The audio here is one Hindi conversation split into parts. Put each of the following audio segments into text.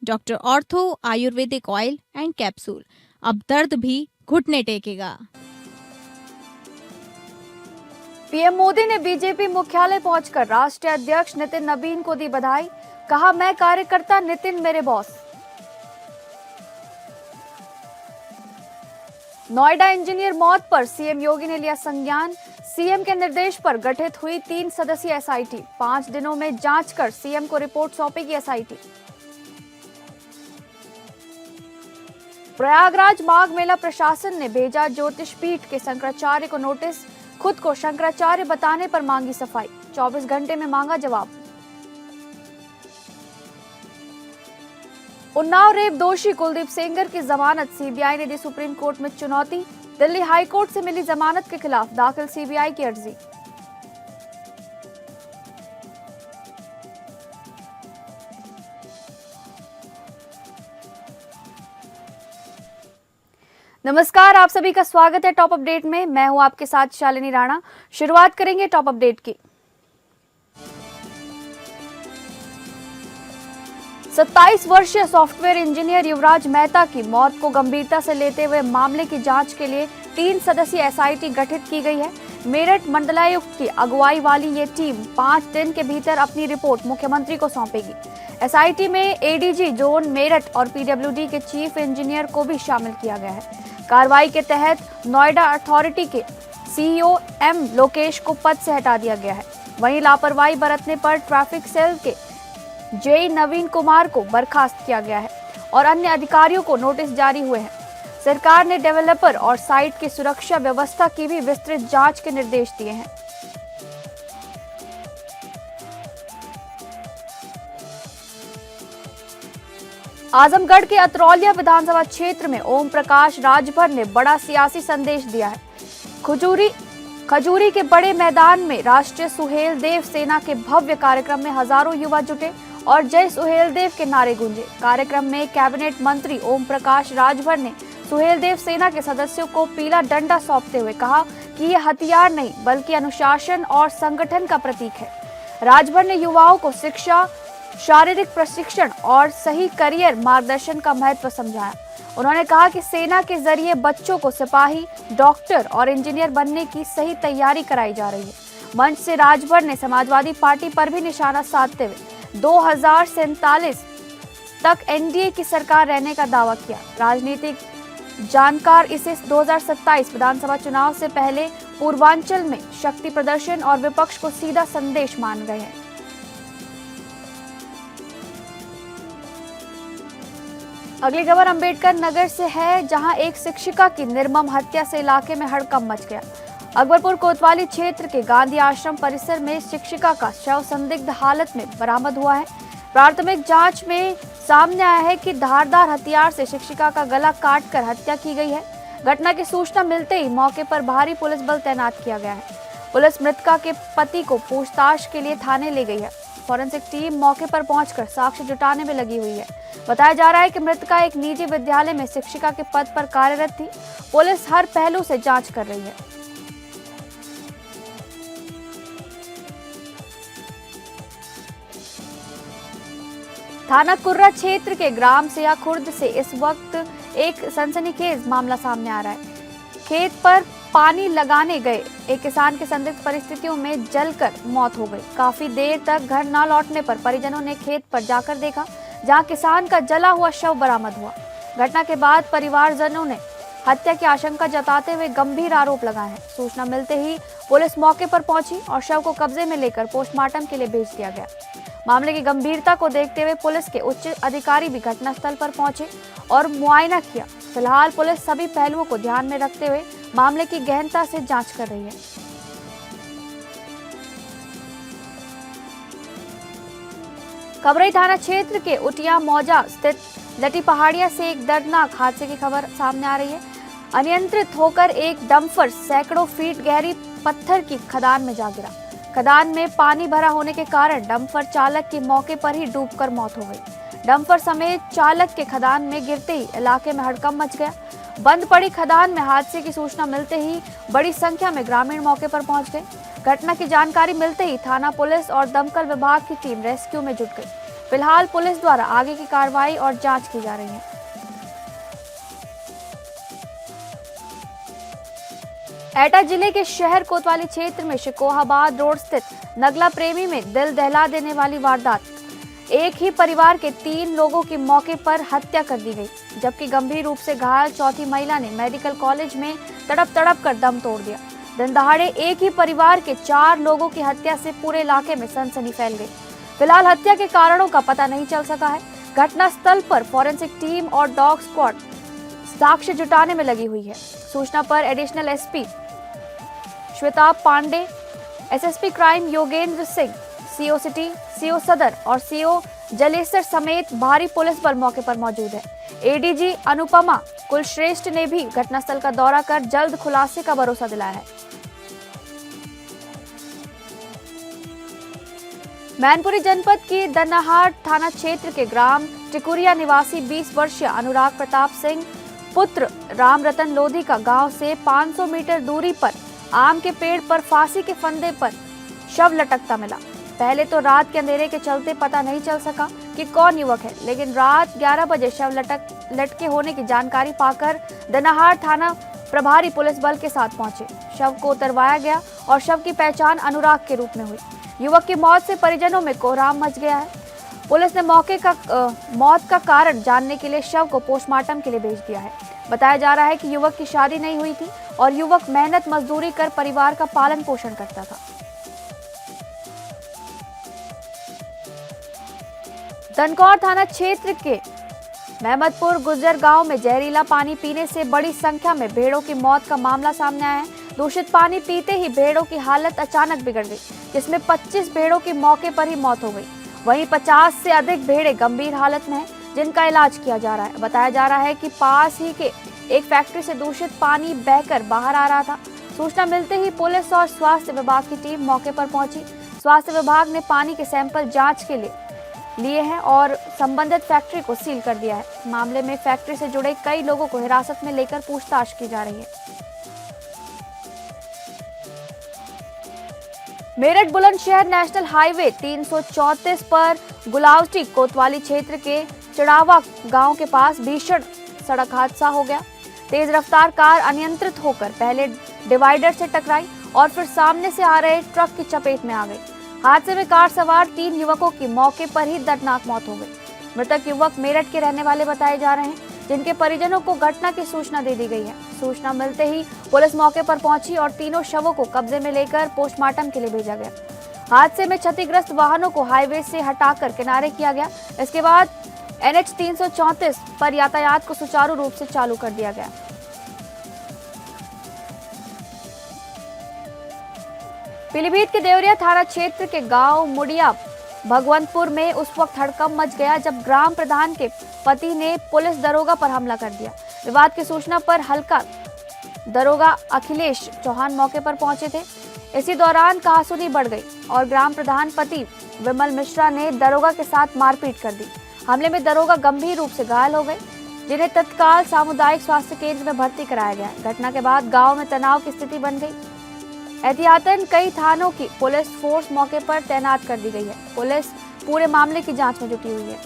Doctor ortho Ayurvedic oil and capsule, अब दर्द भी घुटने टेकेगा। पीएम मोदी ने बीजेपी मुख्यालय पहुंचकर राष्ट्रीय अध्यक्ष नितिन नबीन को दी बधाई। कहा, मैं कार्यकर्ता, नितिन मेरे बॉस। नोएडा इंजीनियर मौत पर सीएम योगी ने लिया संज्ञान। सीएम के निर्देश पर गठित हुई 3 सदस्यीय एसआईटी। 5 दिनों में जांच कर सीएम को रिपोर्ट सौंपेगी एसआईटी। प्रयागराज माघ मेला प्रशासन ने भेजा ज्योतिष पीठ के शंकराचार्य को नोटिस। खुद को शंकराचार्य बताने पर मांगी सफाई। 24 घंटे में मांगा जवाब। उन्नाव रेप दोषी कुलदीप सेंगर की जमानत सीबीआई ने दी सुप्रीम कोर्ट में चुनौती। दिल्ली हाई कोर्ट से मिली जमानत के खिलाफ दाखिल सीबीआई की अर्जी। नमस्कार, आप सभी का स्वागत है टॉप अपडेट में। मैं हूं आपके साथ शालिनी राणा। शुरुआत करेंगे टॉप अपडेट की। 27 वर्षीय सॉफ्टवेयर इंजीनियर युवराज मेहता की मौत को गंभीरता से लेते हुए मामले की जांच के लिए 3 सदस्यीय एसआईटी गठित की गई है। मेरठ मंडलायुक्त की अगुवाई वाली ये टीम 5 दिन के भीतर अपनी रिपोर्ट मुख्यमंत्री को सौंपेगी। एसआईटी में एडीजी जोन मेरठ और पीडब्ल्यूडी के चीफ इंजीनियर को भी शामिल किया गया है। कार्रवाई के तहत नोएडा अथॉरिटी के सीईओ एम लोकेश को पद से हटा दिया गया है। वहीं लापरवाही बरतने पर ट्रैफिक सेल के जेई नवीन कुमार को बर्खास्त किया गया है और अन्य अधिकारियों को नोटिस जारी हुए हैं। सरकार ने डेवलपर और साइट की सुरक्षा व्यवस्था की भी विस्तृत जांच के निर्देश दिए हैं। आजमगढ़ के अतरौलिया विधानसभा क्षेत्र में ओम प्रकाश राजभर ने बड़ा सियासी संदेश दिया है। खजूरी के बड़े मैदान में राष्ट्रीय सुहेलदेव सेना के भव्य कार्यक्रम में हजारों युवा जुटे और जय सुहेलदेव के नारे गूंजे। कार्यक्रम में कैबिनेट मंत्री ओम प्रकाश राजभर ने सुहेलदेव सेना के सदस्यों को पीला डंडा सौंपते हुए कहा कि ये हथियार नहीं बल्कि अनुशासन और संगठन का प्रतीक है। राजभर ने युवाओं को शिक्षा, शारीरिक प्रशिक्षण और सही करियर मार्गदर्शन का महत्व समझाया। उन्होंने कहा कि सेना के जरिए बच्चों को सिपाही, डॉक्टर और इंजीनियर बनने की सही तैयारी कराई जा रही है। मंच से राजभर ने समाजवादी पार्टी पर भी निशाना साधते हुए 2047 तक एनडीए की सरकार रहने का दावा किया। राजनीतिक जानकार इसे 2027 विधानसभा चुनाव से पहले पूर्वांचल में शक्ति प्रदर्शन और विपक्ष को सीधा संदेश मान रहे हैं। अगली खबर अंबेडकर नगर से है, जहां एक शिक्षिका की निर्मम हत्या से इलाके में हड़कंप मच गया। अकबरपुर कोतवाली क्षेत्र के गांधी आश्रम परिसर में शिक्षिका का शव संदिग्ध हालत में बरामद हुआ है। प्राथमिक जांच में सामने आया है कि धारदार हथियार से शिक्षिका का गला काटकर हत्या की गई है। घटना की सूचना मिलते ही मौके पर भारी पुलिस बल तैनात किया गया है। पुलिस मृतका के पति को पूछताछ के लिए थाने ले गई है। फॉरेंसिक टीम मौके पर पहुंचकर साक्ष्य जुटाने में लगी हुई है। बताया जा रहा है कि मृतका एक निजी विद्यालय में शिक्षिका के पद पर कार्यरत थी। पुलिस हर पहलू से जांच कर रही है। थाना कुर्रा क्षेत्र के ग्राम सिया खुर्द से इस वक्त एक सनसनीखेज मामला सामने आ रहा है। खेत पर पानी लगाने गए एक किसान की संदिग्ध परिस्थितियों में जलकर मौत हो गई। काफी देर तक घर न लौटने पर परिजनों ने खेत पर जाकर देखा, जहां किसान का जला हुआ शव बरामद हुआ। घटना के बाद परिवारजनों ने हत्या की आशंका जताते हुए गंभीर आरोप लगाए हैं। सूचना मिलते ही पुलिस मौके पर पहुंची और शव को कब्जे में लेकर पोस्टमार्टम के लिए भेज दिया गया। मामले की गंभीरता को देखते हुए पुलिस के उच्च अधिकारी भी घटनास्थल पर पहुंचे और मुआयना किया। फिलहाल पुलिस सभी पहलुओं को ध्यान में रखते हुए मामले की गहनता से जांच कर रही है। कबरई थाना क्षेत्र के उटिया मौजा स्थित लटी पहाड़िया से एक दर्दनाक हादसे की खबर सामने आ रही है। अनियंत्रित होकर एक डंपर सैकड़ों फीट गहरी पत्थर की खदान में जा गिरा। खदान में पानी भरा होने के कारण डंपर चालक की मौके पर ही डूबकर मौत हो गई। डंपर समेत चालक के खदान में गिरते ही इलाके में हड़कंप मच गया। बंद पड़ी खदान में हादसे की सूचना मिलते ही बड़ी संख्या में ग्रामीण मौके पर पहुंच गए। घटना की जानकारी मिलते ही थाना पुलिस और दमकल विभाग की टीम रेस्क्यू में जुट गई। फिलहाल पुलिस द्वारा आगे की कार्रवाई और जांच की जा रही है। एटा जिले के शहर कोतवाली क्षेत्र में शिकोहाबाद रोड स्थित नगला प्रेमी में दिल दहला देने वाली वारदात। एक ही परिवार के 3 लोगों की मौके पर हत्या कर दी गई, जबकि गंभीर रूप से घायल चौथी महिला ने मेडिकल कॉलेज में तड़प कर दम तोड़ दिया। दिन दहाड़े एक ही परिवार के 4 लोगों की हत्या से पूरे इलाके में सनसनी फैल गई। फिलहाल हत्या के कारणों का पता नहीं चल सका है। घटना स्थल पर फॉरेंसिक टीम और डॉग स्क्वाड साक्ष्य जुटाने में लगी हुई है। सूचना पर additional SP Shweta Pandey, SSP crime Yogendra Singh, CO city, CO सदर और सीओ जलेसर समेत भारी पुलिस बल मौके पर मौजूद है। एडीजी अनुपमा कुलश्रेष्ठ ने भी घटनास्थल का दौरा कर जल्द खुलासे का भरोसा दिलाया है। मैनपुरी जनपद की दन्नाहाट थाना क्षेत्र के ग्राम टिकुरिया निवासी 20 वर्षीय अनुराग प्रताप सिंह पुत्र राम रतन लोधी का गांव से 500 मीटर दूरी पर आम के पेड़ पर फांसी के फंदे पर शव लटकता मिला। पहले तो रात के अंधेरे के चलते पता नहीं चल सका कि कौन युवक है, लेकिन रात 11 बजे शव लटके होने की जानकारी पाकर दन्नाहाट थाना प्रभारी पुलिस बल के साथ पहुंचे। शव को उतरवाया गया और शव की पहचान अनुराग के रूप में हुई। युवक की मौत से परिजनों में कोहराम मच गया है। पुलिस ने मौत का कारण जानने के लिए शव को पोस्टमार्टम के लिए भेज दिया है। बताया जा रहा है कि युवक की शादी नहीं हुई थी और युवक मेहनत मजदूरी कर परिवार का पालन पोषण करता था। धनकौर थाना क्षेत्र के महमदपुर गुज्जर गांव में जहरीला पानी पीने से बड़ी संख्या में भेड़ों की मौत का मामला सामने आया है। दूषित पानी पीते ही भेड़ों की हालत अचानक बिगड़ गई, जिसमें 25 भेड़ों की मौके पर ही मौत हो गई। वहीं 50 से अधिक भेड़ें गंभीर हालत में हैं, जिनका इलाज किया जा रहा है। बताया जा रहा है कि पास ही के एक फैक्ट्री से दूषित पानी बहकर बाहर आ रहा था। सूचना मिलते ही पुलिस और स्वास्थ्य विभाग की टीम मौके पर पहुंची। स्वास्थ्य विभाग ने पानी के सैंपल जांच के लिए हैं और संबंधित फैक्ट्री को सील कर दिया है। मामले में फैक्ट्री से जुड़े कई लोगों को हिरासत में लेकर पूछताछ की जा रही है। मेरठ बुलंदशहर नेशनल हाईवे 334 पर गुलावटी कोतवाली क्षेत्र के चढ़ावा गांव के पास भीषण सड़क हादसा हो गया। तेज रफ्तार कार अनियंत्रित होकर पहले डिवाइडर से टकराई और फिर सामने से आ रहे ट्रक की चपेट में आ गई। हादसे में कार सवार 3 युवकों की मौके पर ही दर्दनाक मौत हो गई। मृतक युवक मेरठ के रहने वाले बताए जा रहे हैं, जिनके परिजनों को घटना की सूचना दे दी गई है। सूचना मिलते ही पुलिस मौके पर पहुंची और तीनों शवों को कब्जे में लेकर पोस्टमार्टम के लिए भेजा गया। हादसे में क्षतिग्रस्त वाहनों को हाईवे से हटाकर किनारे किया गया। इसके बाद NH 334 पर यातायात को सुचारू रूप से चालू कर दिया गया। पीलीभीत के देवरिया थाना क्षेत्र के गांव मुड़िया भगवंतपुर में उस वक्त हड़कंप मच गया जब ग्राम प्रधान के पति ने पुलिस दरोगा पर हमला कर दिया। विवाद की सूचना पर हल्का दरोगा अखिलेश चौहान मौके पर पहुंचे थे। इसी दौरान कहासुनी बढ़ गई और ग्राम प्रधान पति विमल मिश्रा ने दरोगा के साथ मारपीट कर दी। हमले में दरोगा गंभीर रूप से घायल हो गए, जिन्हें तत्काल सामुदायिक स्वास्थ्य केंद्र में भर्ती कराया गया। घटना के बाद गांव में तनाव की स्थिति बन गई। एहतियातन कई थानों की पुलिस फोर्स मौके पर तैनात कर दी गई है। पुलिस पूरे मामले की जांच में जुटी हुई है।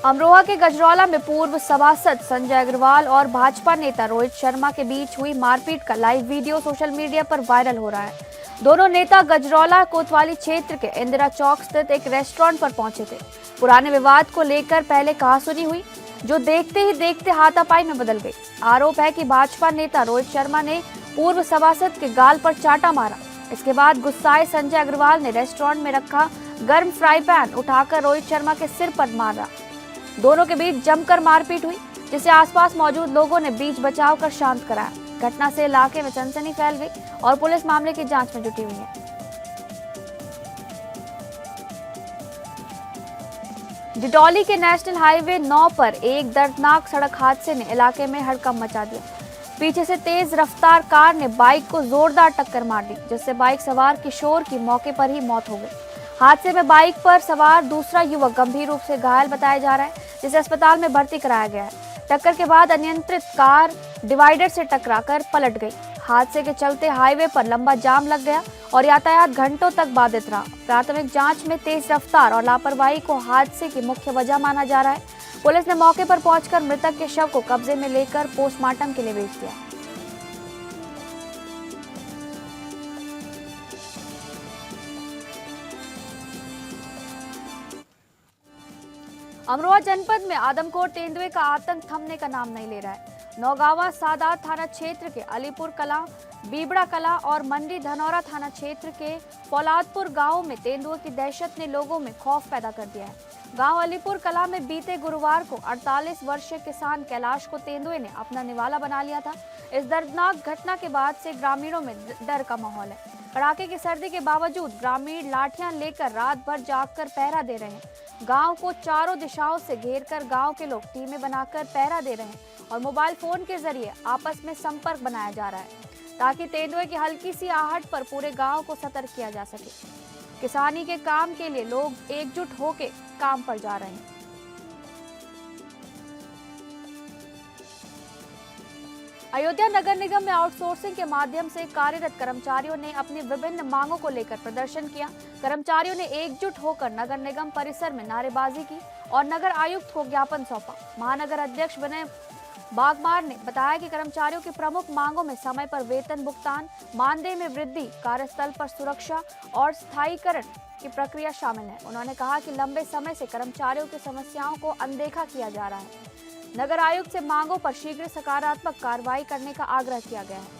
अमरोहा के गजरौला में पूर्व सभासद संजय अग्रवाल और भाजपा नेता रोहित शर्मा के बीच हुई मारपीट का लाइव वीडियो सोशल मीडिया पर वायरल हो रहा है। दोनों नेता गजरौला कोतवाली क्षेत्र के इंदिरा चौक स्थित एक रेस्टोरेंट पर पहुंचे थे। पुराने विवाद को लेकर पहले कहासुनी हुई, जो देखते ही देखते हाथापाई में बदल गई। आरोप है कि भाजपा नेता रोहित शर्मा ने पूर्व सभासद के गाल पर चाटा मारा। इसके बाद गुस्साए संजय अग्रवाल ने रेस्टोरेंट में रखा गर्म फ्राई पैन उठाकर रोहित शर्मा के सिर पर मारा। दोनों के बीच जमकर मारपीट हुई, जिसे आसपास मौजूद लोगों ने बीच बचाव कर शांत कराया। घटना से इलाके में सनसनी फैल गई और पुलिस मामले की जांच में जुटी हुई है। डिडौली के नेशनल हाईवे 9 पर एक दर्दनाक सड़क हादसे ने इलाके में हड़कंप मचा दिया। पीछे से तेज रफ्तार कार ने बाइक को जोरदार टक्कर मार दी, जिससे बाइक सवार किशोर की मौके पर ही मौत हो गई। हादसे में बाइक पर सवार दूसरा युवक गंभीर रूप से घायल बताया जा रहा है, जिसे अस्पताल में भर्ती कराया गया है। टक्कर के बाद अनियंत्रित कार डिवाइडर से टकराकर पलट गई। हादसे के चलते हाईवे पर लंबा जाम लग गया और यातायात घंटों तक बाधित रहा। प्राथमिक जांच में तेज रफ्तार और लापरवाही को हादसे की मुख्य वजह माना जा रहा है। पुलिस ने मौके पर पहुंचकर मृतक के शव को कब्जे में लेकर पोस्टमार्टम के लिए भेज दिया। अमरोहा जनपद में आदमखोर तेंदुए का आतंक थमने का नाम नहीं ले रहा है। नौगावा सादात थाना क्षेत्र के अलीपुर कला, बीबड़ा कला और मंडी धनौरा थाना क्षेत्र के फौलादपुर गांव में तेंदुए की दहशत ने लोगों में खौफ पैदा कर दिया है। गांव अलीपुर कला में बीते गुरुवार को 48 वर्षीय किसान कैलाश को तेंदुए ने अपना निवाला बना लिया था। इस दर्दनाक घटना के बाद से ग्रामीणों में डर का माहौल है। कड़ाके की सर्दी के बावजूद ग्रामीण लाठियां लेकर रात भर जागकर पहरा दे रहे हैं। गांव को चारों दिशाओं से घेरकर गांव के लोग टीमें बनाकर पहरा दे रहे हैं और मोबाइल फोन के जरिए आपस में संपर्क बनाया जा रहा है ताकि तेंदुए की हल्की सी आहट पर पूरे गांव को सतर्क किया जा सके। किसानी के काम के लिए लोग एकजुट होकर काम पर जा रहे हैं। अयोध्या नगर निगम में आउटसोर्सिंग के माध्यम से कार्यरत कर्मचारियों ने अपनी विभिन्न मांगों को लेकर प्रदर्शन किया। कर्मचारियों ने एकजुट होकर नगर निगम परिसर में नारेबाजी की और नगर आयुक्त को ज्ञापन सौंपा। महानगर अध्यक्ष विनय बागमार ने बताया कि कर्मचारियों की प्रमुख मांगों में समय पर वेतन भुगतान, मानदेय में वृद्धि, कार्यस्थल पर सुरक्षा और स्थायीकरण की प्रक्रिया शामिल है। उन्होंने कहा कि लंबे समय से कर्मचारियों की समस्याओं को अनदेखा किया जा रहा है। नगर आयुक्त से मांगों पर शीघ्र सकारात्मक कार्रवाई करने का आग्रह किया गया है।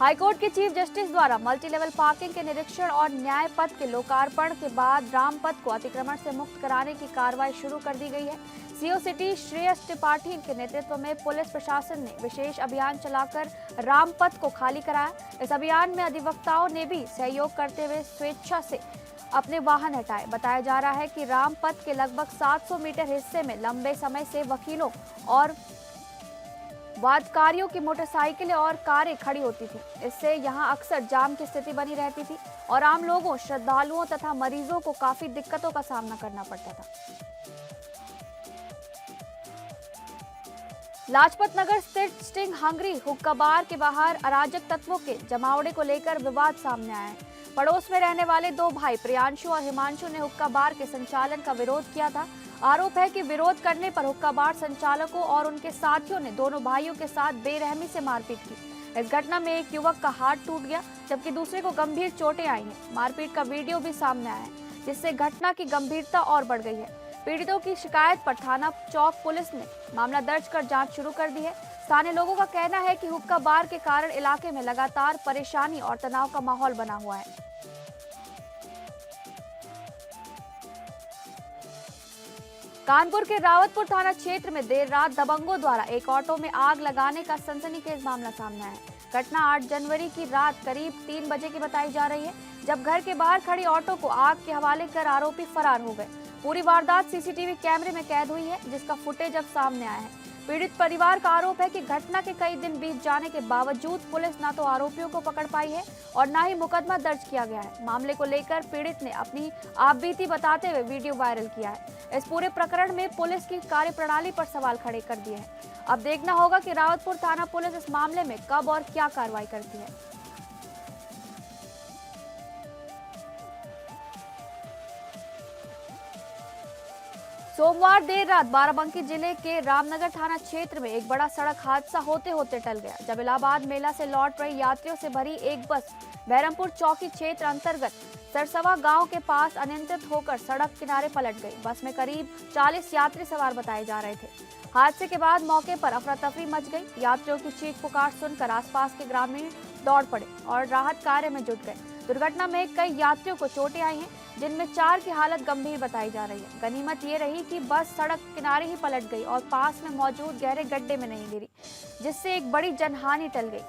हाईकोर्ट के चीफ जस्टिस द्वारा मल्टी लेवल पार्किंग के निरीक्षण और न्याय पथ के लोकार्पण के बाद राम पथ को अतिक्रमण से मुक्त कराने की कार्रवाई शुरू कर दी गई है। सीओ सिटी श्रेयस त्रिपाठी के नेतृत्व में पुलिस प्रशासन ने विशेष अभियान चलाकर राम पथ को खाली कराया। इस अभियान में अधिवक्ताओं ने भी सहयोग करते हुए स्वेच्छा से अपने वाहन हटाए। बताया जा रहा है कि राम पथ के लगभग 700 मीटर हिस्से में लंबे समय से वकीलों और वादकारियों की मोटरसाइकिलें और कारें खड़ी होती थी। इससे यहां अक्सर जाम की स्थिति बनी रहती थी और आम लोगों, श्रद्धालुओं तथा मरीजों को काफी दिक्कतों का सामना करना पड़ता था। लाजपत नगर स्थित स्टिंग हंगरी हुक्का बार के बाहर अराजक तत्वों के जमावड़े को लेकर विवाद सामने आया है। पड़ोस में रहने वाले दो भाई प्रियांशु और हिमांशु ने हुक्का बार के संचालन का विरोध किया था। आरोप है कि विरोध करने पर हुक्का बार संचालकों और उनके साथियों ने दोनों भाइयों के साथ बेरहमी से मारपीट की। इस घटना में एक युवक का हाथ टूट गया जबकि दूसरे को गंभीर चोटें आई हैं। मारपीट का वीडियो भी सामने आया है जिससे घटना की गंभीरता और बढ़ गई है। पीड़ितों की शिकायत पर थाना चौक पुलिस ने मामला दर्ज कर जांच शुरू कर दी है। स्थानीय लोगों का कहना है कि हुक्का बार के कारण इलाके में लगातार परेशानी और तनाव का माहौल बना हुआ है। कानपुर के रावतपुर थाना क्षेत्र में देर रात दबंगों द्वारा एक ऑटो में आग लगाने का सनसनीखेज मामला सामने आया है। घटना 8 जनवरी की रात करीब 3 बजे की बताई जा रही है, जब घर के बाहर खड़ी ऑटो को आग के हवाले कर आरोपी फरार हो गए। पूरी वारदात सीसीटीवी कैमरे में कैद हुई है जिसका फुटेज अब सामने आया है। पीड़ित परिवार का आरोप है कि घटना के कई दिन बीत जाने के बावजूद पुलिस न तो आरोपियों को पकड़ पाई है और न ही मुकदमा दर्ज किया गया है। मामले को लेकर पीड़ित ने अपनी आपबीती बताते हुए वीडियो वायरल किया है। इस पूरे प्रकरण में पुलिस की कार्यप्रणाली पर सवाल खड़े कर दिए हैं। अब देखना होगा कि रावतपुर थाना पुलिस इस मामले में कब और क्या कार्रवाई करती है। सोमवार देर रात बाराबंकी जिले के रामनगर थाना क्षेत्र में एक बड़ा सड़क हादसा होते होते टल गया, जब इलाहाबाद मेला से लौट रही यात्रियों से भरी एक बस बहरमपुर चौकी क्षेत्र अंतर्गत सरसवा गांव के पास अनियंत्रित होकर सड़क किनारे पलट गई। बस में करीब 40 यात्री सवार बताए जा रहे थे। हादसे के बाद मौके पर अफरा तफरी मच गई। यात्रियों की चीख पुकार सुनकर आसपास के ग्रामीण दौड़ पड़े और राहत कार्य में जुट गए। दुर्घटना में कई यात्रियों को चोटें आई हैं, जिनमें 4 की हालत गंभीर बताई जा रही है। गनीमत ये रही कि बस सड़क किनारे ही पलट गई और पास में मौजूद गहरे गड्ढे में नहीं गिरी, जिससे एक बड़ी जनहानि टल गई।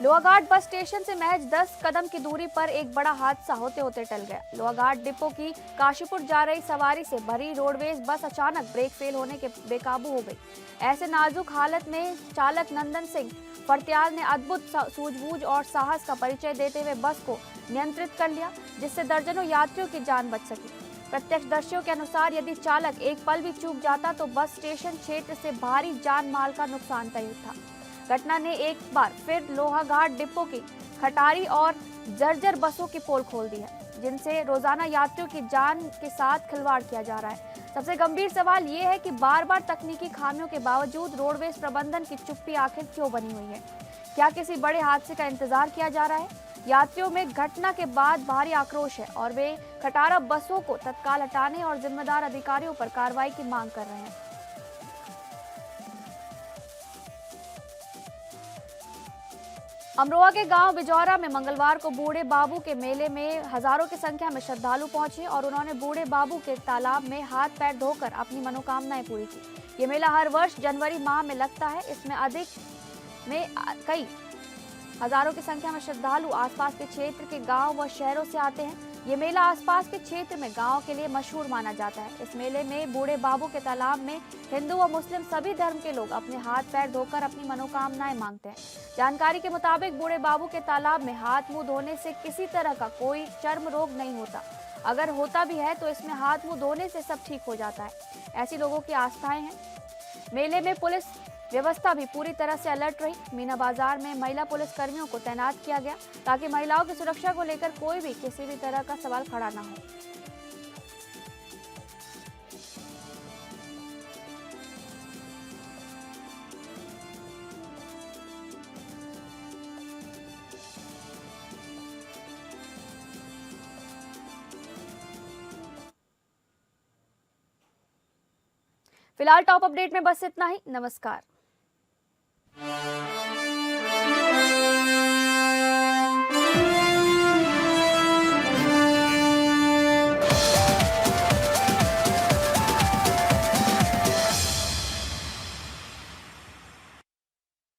लोहाघाट बस स्टेशन से महज 10 कदम की दूरी पर एक बड़ा हादसा होते होते टल गया। लोहाघाट डिपो की काशीपुर जा रही सवारी से भरी रोडवेज बस अचानक ब्रेक फेल होने के बेकाबू हो गई। ऐसे नाजुक हालत में चालक नंदन सिंह फर्त्याल ने अद्भुत सूझबूझ और साहस का परिचय देते हुए बस को नियंत्रित कर लिया, जिससे दर्जनों यात्रियों की जान बच सकी। प्रत्यक्षदर्शियों के अनुसार यदि चालक एक पल भी चूक जाता तो बस स्टेशन क्षेत्र से भारी जान माल का नुकसान तय था। घटना ने एक बार फिर लोहाघाट डिपो की खटारी और जर्जर बसों की पोल खोल दी है, जिनसे रोजाना यात्रियों की जान के साथ खिलवाड़ किया जा रहा है। सबसे गंभीर सवाल ये है कि बार बार तकनीकी खामियों के बावजूद रोडवेज प्रबंधन की चुप्पी आखिर क्यों बनी हुई है? क्या किसी बड़े हादसे का इंतजार किया जा रहा है? यात्रियों में घटना के बाद भारी आक्रोश है और वे खटारा बसों को तत्काल हटाने और जिम्मेदार अधिकारियों पर कार्रवाई की मांग कर रहे हैं। अमरोहा के गांव बिजौरा में मंगलवार को बूढ़े बाबू के मेले में हजारों की संख्या में श्रद्धालु पहुंचे और उन्होंने बूढ़े बाबू के तालाब में हाथ पैर धोकर अपनी मनोकामनाएं पूरी की। ये मेला हर वर्ष जनवरी माह में लगता है। इसमें कई हजारों की संख्या में श्रद्धालु आसपास के क्षेत्र के गांव व शहरों से आते हैं। ये मेला आसपास के क्षेत्र में गांव के लिए मशहूर माना जाता है। इस मेले में बूढ़े बाबू के तालाब में हिंदू व मुस्लिम सभी धर्म के लोग अपने हाथ पैर धोकर अपनी मनोकामनाएं मांगते हैं। जानकारी के मुताबिक बूढ़े बाबू के तालाब में हाथ मुंह धोने से किसी तरह का कोई चर्म रोग नहीं होता। अगर होता भी है तो इसमें हाथ मुंह धोने से सब ठीक हो जाता है। ऐसी लोगों की आस्थाएं हैं। मेले में पुलिस व्यवस्था भी पूरी तरह से अलर्ट रही। मीना बाजार में महिला पुलिस कर्मियों को तैनात किया गया ताकि महिलाओं की सुरक्षा को लेकर कोई भी किसी भी तरह का सवाल खड़ा न हो। फिलहाल टॉप अपडेट में बस इतना ही। नमस्कार।